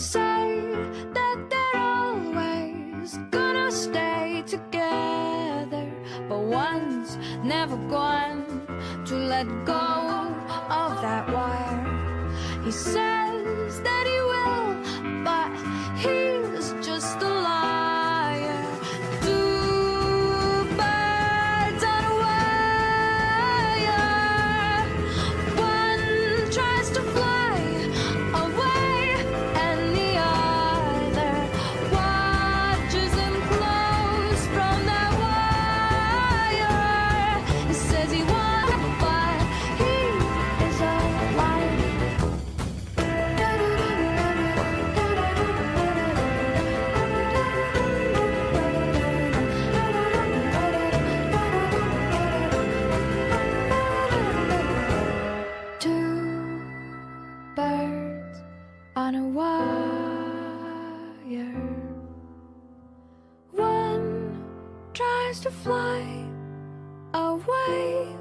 say that they're always gonna stay together, but one's never going to let go of that wire. He says that he will, but he's just a liar. Two birds on a wire. One tries to fly away, and the other watches him close from that wire. He says he won, but he is a liar. Two birds on a wire. One tries to fly away,